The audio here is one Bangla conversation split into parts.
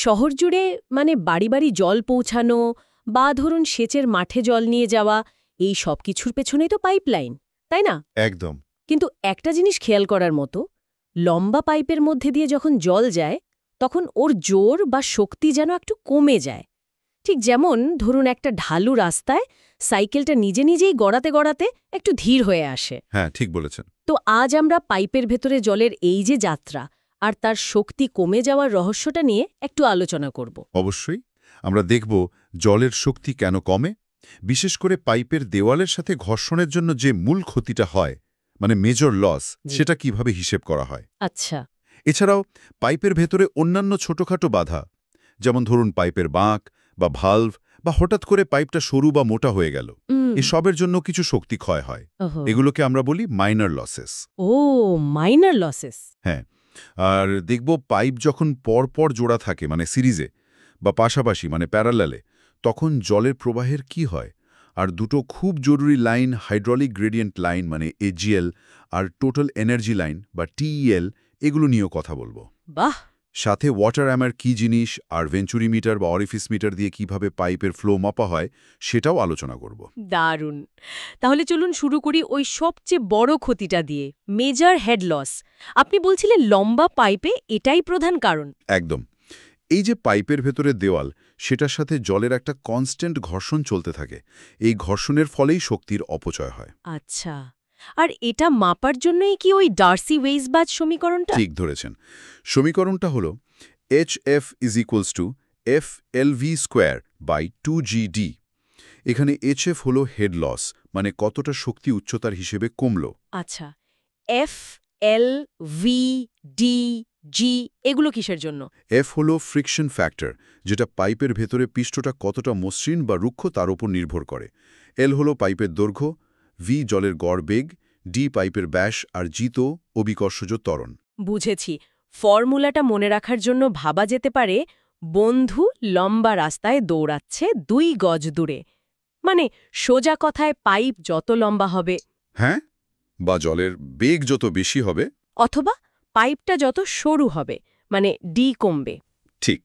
শহর জুড়ে মানে বাড়ি বাড়ি জল পৌঁছানো বা ধরুন সেচের মাঠে জল নিয়ে যাওয়া এই সব কিছুর পেছনেই তো পাইপলাইন, তাই না? একদম। কিন্তু একটা জিনিস খেয়াল করার মতো, লম্বা পাইপের মধ্যে দিয়ে যখন জল যায় তখন ওর জোর বা শক্তি যেন একটু কমে যায়। ঠিক যেমন ধরুন একটা ঢালু রাস্তায় সাইকেলটা নিজে নিজেই গড়াতে গড়াতে একটু ধীর হয়ে আসে। হ্যাঁ, ঠিক বলেছেন। তো আজ আমরা পাইপের ভেতরে জলের এই যে যাত্রা আর তার শক্তি কমে যাওয়ার রহস্যটা নিয়ে একটু আলোচনা করব। অবশ্যই আমরা দেখব জলের শক্তি কেন কমে, বিশেষ করে পাইপের দেওয়ালের সাথে ঘর্ষণের জন্য যে মূল ক্ষতিটা হয়, মানে মেজর লস, সেটা কিভাবে হিসেব করা হয়। আচ্ছা। এছাড়াও পাইপের ভেতরে অন্যান্য ছোটখাটো বাধা, যেমন ধরুন পাইপের বাঁক বা ভালভ বা হঠাৎ করে পাইপটা সরু বা মোটা হয়ে গেল, এসবের জন্য কিছু শক্তি ক্ষয় হয়। এগুলোকে আমরা বলি মাইনর লসেস। ও, মাইনর লসেস। হ্যাঁ, আর দেখব পাইপ যখন পরপর জোড়া থাকে মানে সিরিজে বা পাশাপাশি মানে প্যারালালে, তখন জলের প্রবাহের কি হয়। আর দুটো খুব জরুরি লাইন, হাইড্রোলিক গ্রেডিয়েন্ট লাইন মানে এজিএল আর টোটাল এনার্জি লাইন বা টিইএল, এগুলো নিয়েও কথা বলবো। বাহ। সাথে ওয়াটার অ্যামার কি জিনিস আর ভেঞ্চুরি মিটার বা অরিফিস মিটার দিয়ে কিভাবে পাইপের ফ্লো মাপা হয় সেটাও আলোচনা করব। দারুণ। তাহলে চলুন শুরু করি ওই সবচেয়ে বড় ক্ষতিটা দিয়ে, মেজর হেড লস। আপনি বলছিলেন লম্বা পাইপে এটাই প্রধান কারণ। একদম। এই যে পাইপের ভেতরে দেওয়াল, সেটার সাথে জলের একটা কনস্ট্যান্ট ঘর্ষণ চলতে থাকে। এই ঘর্ষণের ফলেই শক্তির অপচয় হয়। আচ্ছা, আর এটা মাপার জন্যই কি ওই ডার্সি-ওয়েইসবাচ সমীকরণটা? ঠিক ধরেছেন। সমীকরণটা হলো HF = FLV²/2GD। এখানে HF হলো হেড লস, মানে কতটা শক্তি উচ্চতার হিসেবে কমলো। আচ্ছা, এফ, এল, ভি, ডি, জি এগুলো কিসের জন্য? F হলো ফ্রিকশন ফ্যাক্টর, যেটা পাইপের ভেতরে পৃষ্ঠটা কতটা মসৃণ বা রুক্ষ তার উপর নির্ভর করে। L হলো পাইপের দৈর্ঘ্য, V জলের গড় বেগ, D পাইপের ব্যাস, আর G তো অভিকর্ষজ ত্বরণ। বুঝেছি। ফর্মুলাটা মনে রাখার জন্য ভাবা যেতে পারে বন্ধু লম্বা রাস্তায় দৌড়াচ্ছে 2 গজ দূরে। মানে সোজা কথায় পাইপ যত লম্বা হবে, হ্যাঁ, বা জলের বেগ যত বেশি হবে, অথবা পাইপটা যত সরু হবে, মানে ডি কমবে। ঠিক,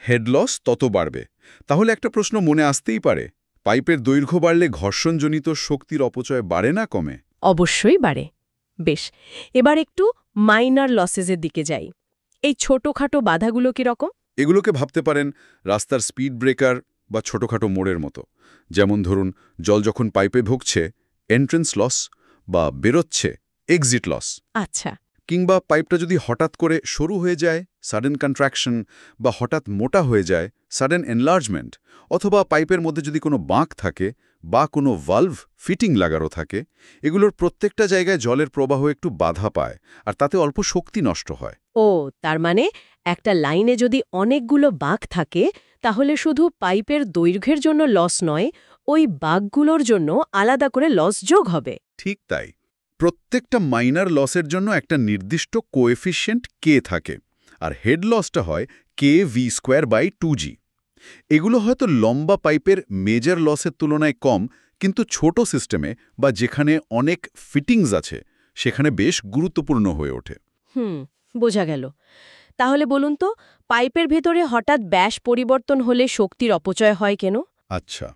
হেড লস তত বাড়বে। তাহলে একটা প্রশ্ন মনে আসতেই পারে, পাইপের দৈর্ঘ্য বাড়লে ঘর্ষণজনিত শক্তির অপচয় বাড়ে না কমে? অবশ্যই বাড়ে। বেশ, এবার একটু মাইনার লসেসের দিকে যাই। এই ছোটখাটো বাধাগুলো কিরকম? এগুলোকে ভাবতে পারেন রাস্তার স্পিড ব্রেকার বা ছোটখাটো মোড়ের মতো। যেমন ধরুন, জল যখন পাইপে ঢুকছে, এন্ট্রেন্স লস, বা বেরোচ্ছে, এক্সিট লস। আচ্ছা। কিংবা পাইপটা যদি হঠাৎ করে সরু হয়ে যায়, সাডেন কন্ট্রাকশন, বা হঠাৎ মোটা হয়ে যায়, সাডেন এনলার্জমেন্ট, অথবা পাইপের মধ্যে যদি কোনো বাঁক থাকে বা কোনো ভালভ ফিটিং লাগানো থাকে, এগুলোর প্রত্যেকটা জায়গায় জলের প্রবাহ একটু বাধা পায়, আর তাতে অল্প শক্তি নষ্ট হয়। ও, তার মানে একটা লাইনে যদি অনেকগুলো বাঁক থাকে তাহলে শুধু পাইপের দৈর্ঘ্যের জন্য লস নয়, ওই বাঁকগুলোর জন্য আলাদা করে লস যোগ হবে। ঠিক তাই। প্রত্যেকটা মাইনার লসের জন্য একটা নির্দিষ্ট কোএফিশিয়েন্ট কে থাকে, আর হেড লসটা হয় KV²/2G। এগুলো হয়তো লম্বা পাইপের মেজর লসের তুলনায় কম, কিন্তু ছোট সিস্টেমে বা যেখানে অনেক ফিটিংস আছে সেখানে বেশ গুরুত্বপূর্ণ হয়ে ওঠে। বোঝা গেল। তাহলে বলুন তো, পাইপের ভেতরে হঠাৎ ব্যাস পরিবর্তন হলে শক্তির অপচয় হয় কেন? আচ্ছা,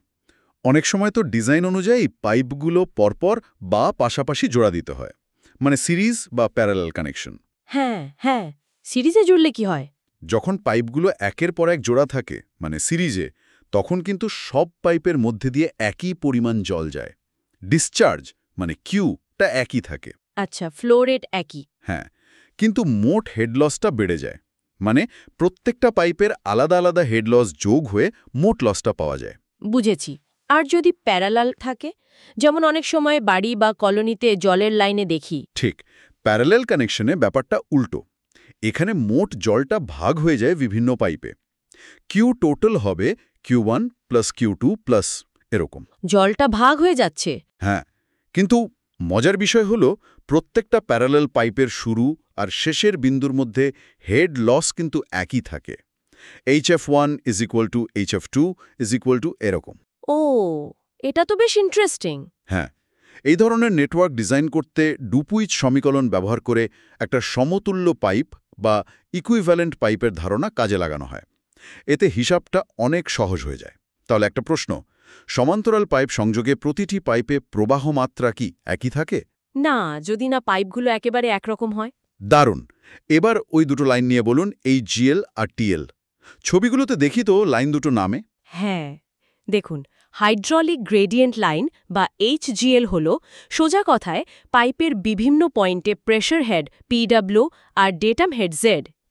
অনেক সময় তো ডিজাইন অনুযায়ী পাইপগুলো পরপর বা পাশাপাশি জোড়া দিতে হয়, মানে সিরিজ বা প্যারালাল কানেকশন। হ্যাঁ হ্যাঁ, সিরিজে জুড়লে কি হয়? যখন পাইপগুলো একের পর এক জোড়া থাকে মানে সিরিজে, তখন কিন্তু সব পাইপের মধ্যে দিয়ে একই পরিমাণ জল যায়। ডিসচার্জ মানে কিউটা একই থাকে। আচ্ছা, ফ্লো রেট একই। হ্যাঁ, কিন্তু মোট হেডলসটা বেড়ে যায়। মানে প্রত্যেকটা পাইপের আলাদা আলাদা হেডলস যোগ হয়ে মোট লসটা পাওয়া যায়। বুঝেছি। আর যদি প্যারালাল থাকে, যেমন অনেক সময় বাড়ি বা কলোনিতে জলের লাইনে দেখি। ঠিক, প্যারালেল কানেকশনে ব্যাপারটা উল্টো। এখানে মোট জলটা ভাগ হয়ে যায় বিভিন্ন পাইপে। কিউ টোটাল হবে Q1 প্লাস Q2 প্লাস এরকম। জলটা ভাগ হয়ে যাচ্ছে। হ্যাঁ, কিন্তু মজার বিষয় হলো প্রত্যেকটা প্যারালাল পাইপের শুরু আর শেষের বিন্দুর মধ্যে হেড লস কিন্তু একই থাকে। HF1 = HF2 এরকম। ও, এটা তো বেশ ইন্টারেস্টিং। হ্যাঁ, এই ধরনের নেটওয়ার্ক ডিজাইন করতে ডুপুইচ সমীকরণ ব্যবহার করে একটা সমতুল্য পাইপ বা ইকুইভ্যালেন্ট পাইপের ধারণা কাজে লাগানো হয়। এতে হিসাবটা অনেক সহজ হয়ে যায়। তাহলে একটা প্রশ্ন, সমান্তরাল পাইপ সংযোগে প্রতিটি পাইপে প্রবাহ মাত্রা কি একই থাকে? না, যদি না পাইপগুলো একেবারে একরকম হয়। দারুণ। এবার ওই দুটো লাইন নিয়ে বলুন, এই জিএল আর টিএল। ছবিগুলোতে দেখি তো লাইন দুটো নামে। হ্যাঁ, দেখুন, হাইড্রলিক গ্রেডিয়েন্ট লাইন বা HGL হল সোজা কথায় পাইপের বিভিন্ন পয়েন্টে প্রেশার হেড PW আর ডেটাম হেড Z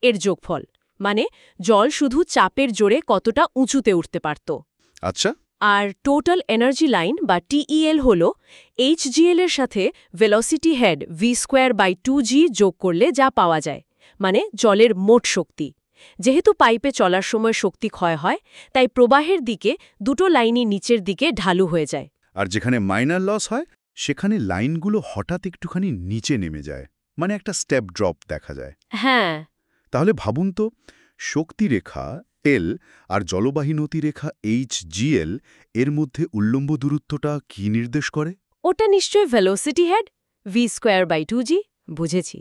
এর যোগফল, মানে জল শুধু চাপের জোরে কতটা উঁচুতে উঠতে পারত। আচ্ছা। আর টোটাল এনার্জি লাইন বা TEL হল HGL এর সাথে ভেলোসিটি হেড v²/2g যোগ করলে যা পাওয়া যায়, মানে জলের মোট শক্তি। যেহেতু পাইপে চলার সময় শক্তি ক্ষয় হয়, তাই প্রবাহের দিকে দুটো লাইনই নিচের দিকে ঢালু হয়ে যায়। আর যেখানে মাইনার লস হয় সেখানে লাইনগুলো হঠাৎ একটুখানি নিচে নেমে যায়, মানে একটা স্টেপ ড্রপ দেখা যায়। হ্যাঁ, তাহলে ভাবুন তো, শক্তিরেখা এল আর জলবাহী নতিরেখা HGL এর মধ্যে উল্লম্ব দূরত্বটা কি নির্দেশ করে? ওটা নিশ্চয়ই ভেলোসিটি হেড v²/2g। বুঝেছি।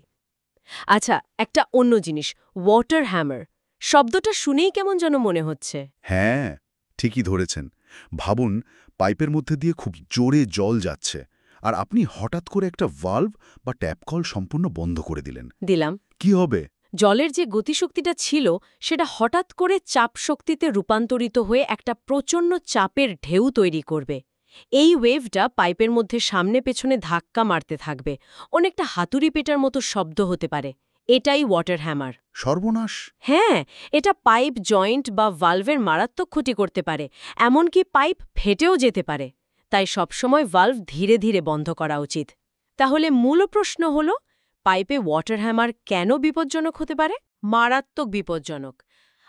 আচ্ছা, একটা অন্য জিনিস, ওয়াটার হ্যামার শব্দটা শুনেই কেমন যেন মনে হচ্ছে। হ্যাঁ, ঠিকই ধরেছেন। ভাবুন, পাইপের মধ্যে দিয়ে খুব জোরে জল যাচ্ছে, আর আপনি হঠাৎ করে একটা ভালভ বা ট্যাপকল সম্পূর্ণ বন্ধ করে দিলাম। কি হবে? জলের যে গতিশক্তিটা ছিল সেটা হঠাৎ করে চাপ শক্তিতে রূপান্তরিত হয়ে একটা প্রচণ্ড চাপের ঢেউ তৈরি করবে। এই ওয়েভটা পাইপের মধ্যে সামনে পেছনে ধাক্কা মারতে থাকবে, অনেকটা হাতুড়ি পেটার মতো শব্দ হতে পারে। এটাই ওয়াটার হ্যামার। সর্বনাশ! হ্যাঁ, এটা পাইপ জয়েন্ট বা ভালভের মারাত্মক ক্ষতি করতে পারে, এমনকি পাইপ ফেটেও যেতে পারে। তাই সবসময় ভালভ ধীরে ধীরে বন্ধ করা উচিত। তাহলে মূল প্রশ্ন হল, পাইপে ওয়াটার হ্যামার কেন বিপজ্জনক হতে পারে? মারাত্মক বিপজ্জনক।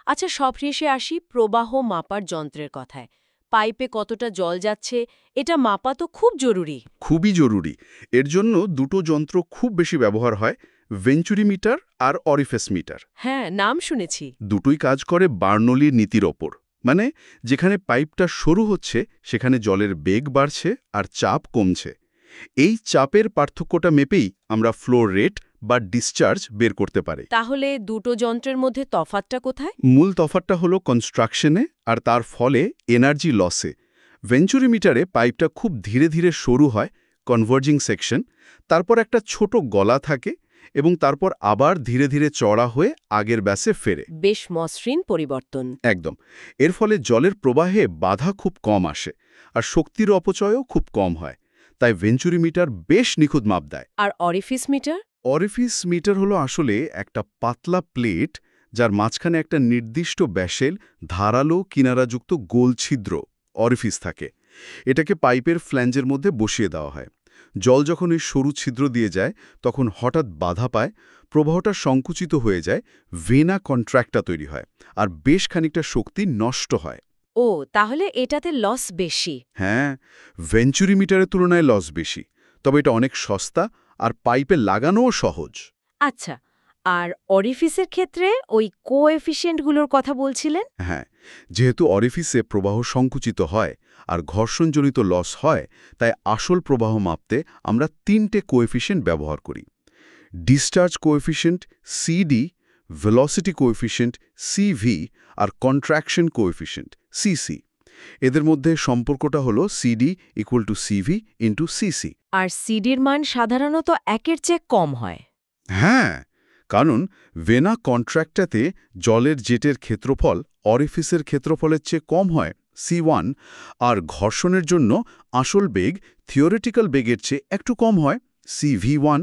আচ্ছা, সব শেষে আসি প্রবাহ মাপার যন্ত্রের কথায়। পাইপে কতটা জল যাচ্ছে এটা মাপা তো খুব জরুরি। খুবই জরুরি। এর জন্য দুটো যন্ত্র খুব বেশি ব্যবহার হয়, ভেঞ্চুরি মিটার আর অরিফেস মিটার। হ্যাঁ, নাম শুনেছি। দুটোই কাজ করে বার্নলির নীতির ওপর, মানে যেখানে পাইপটা সরু হচ্ছে সেখানে জলের বেগ বাড়ছে আর চাপ কমছে। এই চাপের পার্থক্যটা মেপেই আমরা ফ্লো রেট বা ডিসচার্জ বের করতে পারি। তাহলে দুটো যন্ত্রের মধ্যে তফাৎটা কোথায়? মূল তফাৎটা হলো কনস্ট্রাকশনে আর তার ফলে এনার্জি লসে। ভেঞ্চুরি মিটারে পাইপটা খুব ধীরে ধীরে সরু হয়, কনভার্জিং সেকশন, তারপর একটা ছোট গলা থাকে এবং তারপর আবার ধীরে ধীরে চড়া হয়ে আগের ব্যাসে ফেরে। বেশ মসৃণ পরিবর্তন। একদম। এর ফলে জলের প্রবাহে বাধা খুব কম আসে আর শক্তির অপচয়ও খুব কম হয়। তাই ভেঞ্চুরি মিটার বেশ নিখুঁত মাপ দেয়। আর অরিফিস মিটার? অরিফিস মিটার হলো আসলে একটা পাতলা প্লেট যার মাঝখানে একটা নির্দিষ্ট ব্যাসের ধারালো কিনারাযুক্ত গোল ছিদ্র অরিফিস থাকে। এটাকে পাইপের ফ্ল্যাঞ্জের মধ্যে বসিয়ে দেওয়া হয়। জল যখন এই সরু ছিদ্র দিয়ে যায় তখন হঠাৎ বাধা পায়, প্রবাহটা সংকুচিত হয়ে যায়, ভেনা কন্ট্রাক্টটা তৈরি হয় আর বেশ খানিকটা শক্তি নষ্ট হয়। ও, তাহলে এটাতে লস বেশি। হ্যাঁ, ভেঞ্চুরি মিটারের তুলনায় লস বেশি, তবে এটা অনেক সস্তা আর পাইপে লাগানোও সহজ। আচ্ছা, আর অরিফিসের ক্ষেত্রে ওই কোএফিশিয়েন্টগুলোর কথা বলছিলেন? হ্যাঁ, যেহেতু অরিফিসে প্রবাহ সংকুচিত হয় আর ঘর্ষণজনিত লস হয়, তাই আসল প্রবাহ মাপতে আমরা 3টে কোএফিশিয়েন্ট ব্যবহার করি। Discharge coefficient CD, velocity coefficient CV আর কন্ট্রাকশন কোএফিশিয়েন্ট CC। এদের মধ্যে সম্পর্কটা হলো CD = CV × CC। আর সিডির মান সাধারণত 1-এর চেয়ে কম হয়। হ্যাঁ, কারণ ভেনা কন্ট্রাক্টাতে জলের জেটের ক্ষেত্রফল অরিফিসের ক্ষেত্রফলের চেয়ে কম হয় C1, আর ঘর্ষণের জন্য আসল বেগ থিওরিটিক্যাল বেগের চেয়ে একটু কম হয় CV1।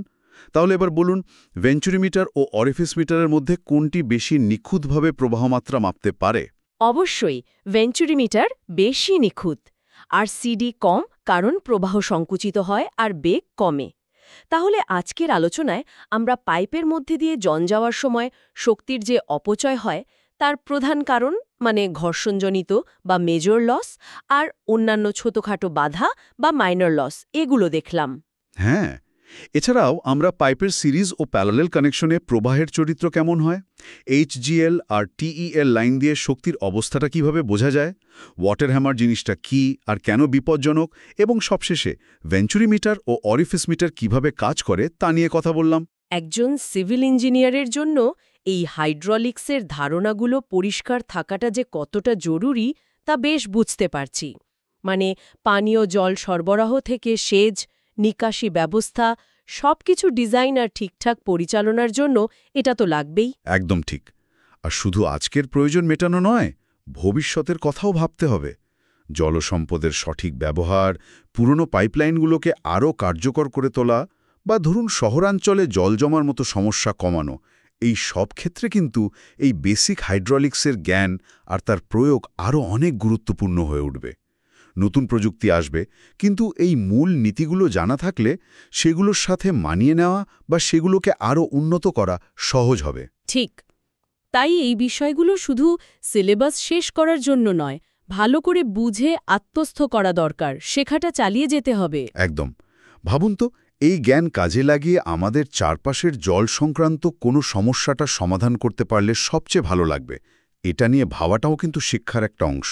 তাহলে এবার বলুন, ভেঞ্চুরি মিটার ও অরিফিস মিটারের মধ্যে কোনটি বেশি নিখুঁতভাবে প্রবাহমাত্রা মাপতে পারে? অবশ্যই ভেঞ্চুরি মিটার বেশি নিখুঁত, আর সিডি কম, কারণ প্রবাহ সংকুচিত হয় আর বেগ কমে। তাহলে আজকের আলোচনায় আমরা পাইপের মধ্যে দিয়ে জন যাওয়ার সময় শক্তির যে অপচয় হয় তার প্রধান কারণ, মানে ঘর্ষণজনিত বা মেজর লস, আর অন্যান্য ছোটখাটো বাধা বা মাইনর লস, এগুলো দেখলাম। হ্যাঁ, এছাড়াও আমরা পাইপের সিরিজ ও প্যারালেল কানেকশনে প্রবাহের চরিত্র কেমন হয়, HGL আর TEL লাইন দিয়ে শক্তির অবস্থাটা কিভাবে বোঝা যায়, ওয়াটার হ্যামার জিনিসটা কি আর কেন বিপজ্জনক, এবং সবশেষে ভেঞ্চুরি মিটার ও অরিফিস মিটার কিভাবে কাজ করে তা নিয়ে কথা বললাম। একজন সিভিল ইঞ্জিনিয়ারের জন্য এই হাইড্রোলিক্সের ধারণাগুলো পরিষ্কার থাকাটা যে কতটা জরুরি তা বেশ বুঝতে পারছি। মানে পানীয় জল সরবরাহ থেকে সেচ, নিকাশি ব্যবস্থা সবকিছু ডিজাইন আর ঠিকঠাক পরিচালনার জন্য এটা তো লাগবেই। একদম ঠিক। আর শুধু আজকের প্রয়োজন মেটানো নয়, ভবিষ্যতের কথাও ভাবতে হবে। জলসম্পদের সঠিক ব্যবহার, পুরনো পাইপলাইনগুলোকে আরও কার্যকর করে তোলা, বা ধরুন শহরাঞ্চলে জল জমার মতো সমস্যা কমানো, এই সব ক্ষেত্রে কিন্তু এই বেসিক হাইড্রোলিক্সের জ্ঞান আর তার প্রয়োগ আরও অনেক গুরুত্বপূর্ণ হয়ে উঠবে। নতুন প্রযুক্তি আসবে, কিন্তু এই মূল নীতিগুলো জানা থাকলে সেগুলোর সাথে মানিয়ে নেওয়া বা সেগুলোকে আরও উন্নত করা সহজ হবে। ঠিক। তাই এই বিষয়গুলো শুধু সিলেবাস শেষ করার জন্য নয়, ভালো করে বুঝে আত্মস্থ করা দরকার, শেখাটা চালিয়ে যেতে হবে। একদম। ভাবুন তো, এই জ্ঞান কাজে লাগিয়ে আমাদের চারপাশের জল সংক্রান্ত কোনো সমস্যাটা সমাধান করতে পারলে সবচেয়ে ভালো লাগবে। এটা নিয়ে ভাবাটাও কিন্তু শিক্ষার একটা অংশ।